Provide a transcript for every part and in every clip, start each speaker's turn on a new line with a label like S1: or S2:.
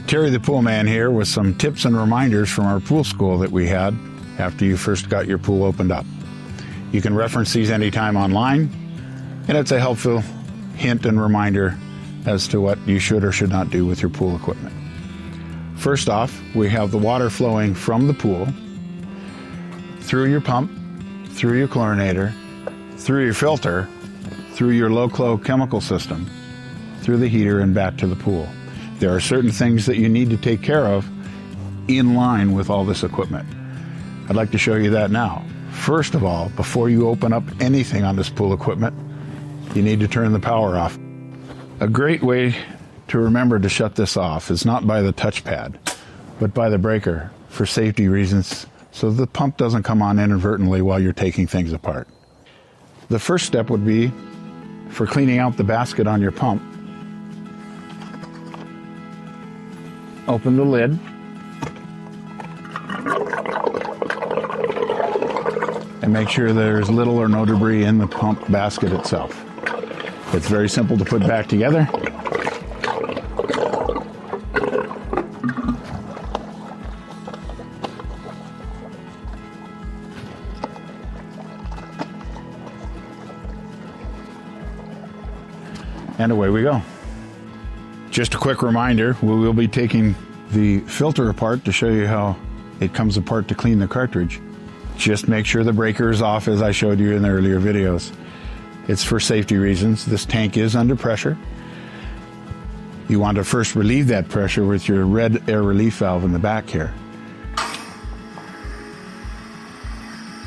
S1: Terry the Pool Man here with some tips and reminders from our pool school that we had after you first got your pool opened up. You can reference these anytime online, and it's a helpful hint and reminder as to what you should or should not do with your pool equipment. First off, we have the water flowing from the pool through your pump, through your chlorinator, through your filter, through your Low-Chlo chemical system, through the heater and back to the pool. There are certain things that you need to take care of in line with all this equipment. I'd like to show you that now. First of all, before you open up anything on this pool equipment, you need to turn the power off. A great way to remember to shut this off is not by the touchpad, but by the breaker for safety reasons, so the pump doesn't come on inadvertently while you're taking things apart. The first step would be for cleaning out the basket on your pump. Open the lid. And make sure there's little or no debris in the pump basket itself. It's very simple to put back together. And away we go. Just a quick reminder, we will be taking the filter apart to show you how it comes apart to clean the cartridge. Just make sure the breaker is off, as I showed you in the earlier videos. It's for safety reasons. This tank is under pressure. You want to first relieve that pressure with your red air relief valve in the back here.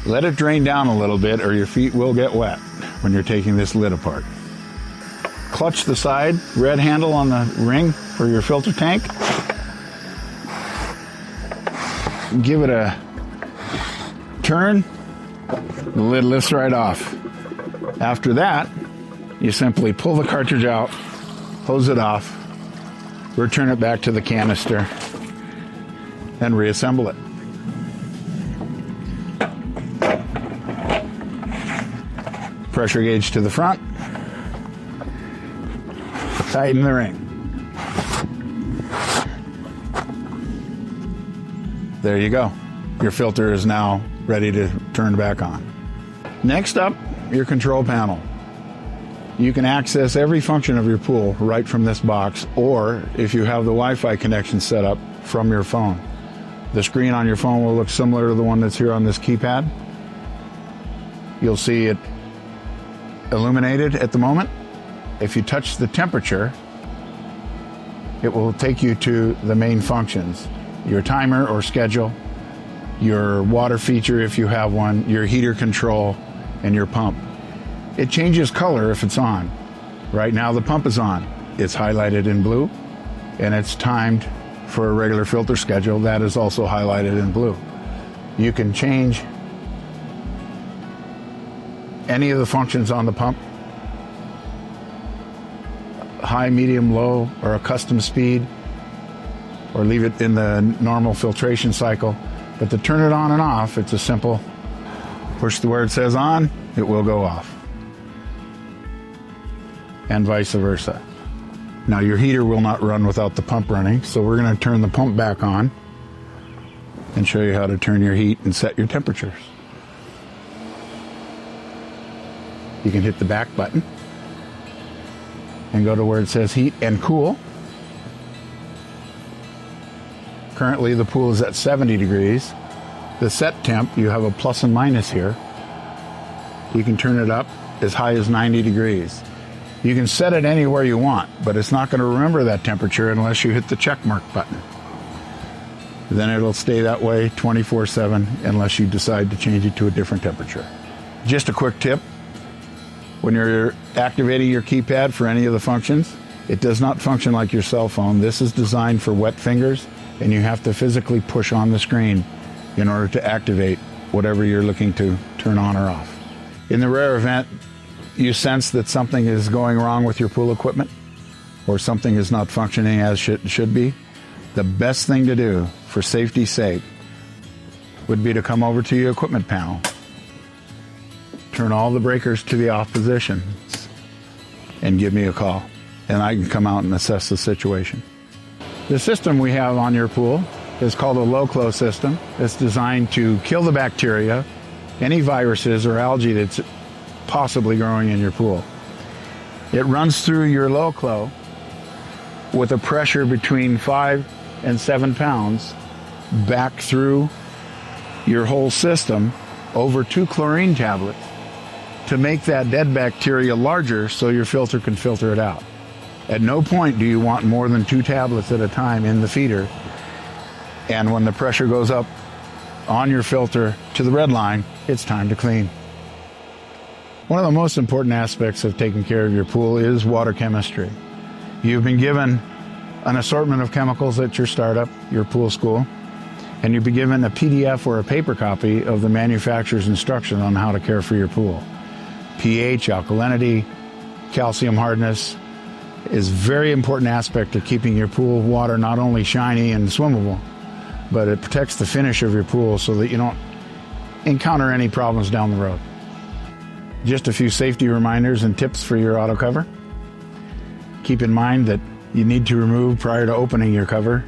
S1: Let it drain down a little bit or your feet will get wet when you're taking this lid apart. Clutch the side, red handle on the ring for your filter tank. Give it a turn, the lid lifts right off. After that, you simply pull the cartridge out, hose it off, return it back to the canister, and reassemble it. Pressure gauge to the front. Tighten the ring. There you go. Your filter is now ready to turn back on. Next up, your control panel. You can access every function of your pool right from this box, or if you have the Wi-Fi connection set up, from your phone. The screen on your phone will look similar to the one that's here on this keypad. You'll see it illuminated at the moment. If you touch the temperature, it will take you to the main functions. Your timer or schedule, your water feature if you have one, your heater control, and your pump. It changes color if it's on. Right now the pump is on. It's highlighted in blue, and it's timed for a regular filter schedule. That is also highlighted in blue. You can change any of the functions on the pump, high, medium, low, or a custom speed, or leave it in the normal filtration cycle. But to turn it on and off, it's a simple push where it says on, it will go off. And vice versa. Now your heater will not run without the pump running, so we're going to turn the pump back on and show you how to turn your heat and set your temperatures. You can hit the back button and go to where it says heat and cool. Currently the pool is at 70 degrees. The set temp, you have a plus and minus here. You can turn it up as high as 90 degrees. You can set it anywhere you want, but it's not going to remember that temperature unless you hit the check mark button. Then it'll stay that way 24/7 unless you decide to change it to a different temperature. Just a quick tip. When you're activating your keypad for any of the functions, it does not function like your cell phone. This is designed for wet fingers, and you have to physically push on the screen in order to activate whatever you're looking to turn on or off. In the rare event you sense that something is going wrong with your pool equipment or something is not functioning as should be, the best thing to do for safety's sake would be to come over to your equipment panel, turn all the breakers to the off positions, and give me a call, and I can come out and assess the situation. The system we have on your pool is called a Low-Chlo system. It's designed to kill the bacteria, any viruses or algae that's possibly growing in your pool. It runs through your Low-Chlo with a pressure between 5 and 7 pounds back through your whole system over 2 chlorine tablets to make that dead bacteria larger so your filter can filter it out. At no point do you want more than 2 tablets at a time in the feeder. And when the pressure goes up on your filter to the red line, it's time to clean. One of the most important aspects of taking care of your pool is water chemistry. You've been given an assortment of chemicals at your startup, your pool school, and you'll be given a PDF or a paper copy of the manufacturer's instruction on how to care for your pool. pH, alkalinity, calcium hardness is a very important aspect of keeping your pool water not only shiny and swimmable, but it protects the finish of your pool so that you don't encounter any problems down the road. Just a few safety reminders and tips for your auto cover. Keep in mind that you need to remove prior to opening your cover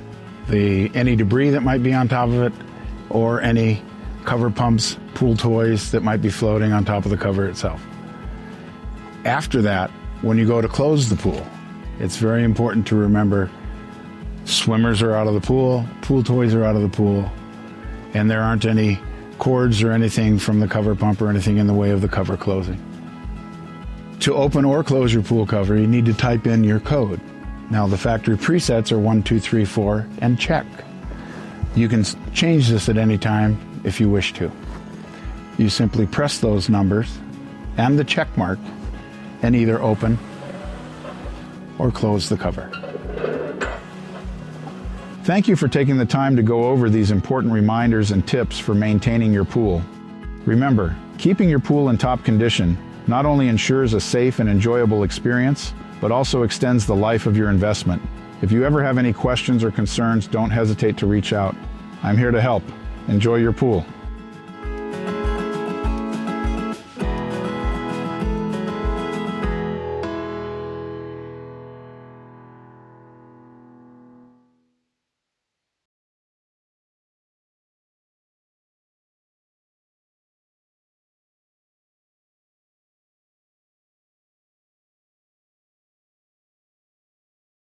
S1: any debris that might be on top of it or any cover pumps, pool toys that might be floating on top of the cover itself. After that, when you go to close the pool, it's very important to remember swimmers are out of the pool, pool toys are out of the pool, and there aren't any cords or anything from the cover pump or anything in the way of the cover closing. To open or close your pool cover, you need to type in your code. Now, the factory presets are 1, 2, 3, 4, and check. You can change this at any time if you wish to. You simply press those numbers and the check mark and either open or close the cover. Thank you for taking the time to go over these important reminders and tips for maintaining your pool. Remember, keeping your pool in top condition not only ensures a safe and enjoyable experience, but also extends the life of your investment. If you ever have any questions or concerns, don't hesitate to reach out. I'm here to help. Enjoy your pool.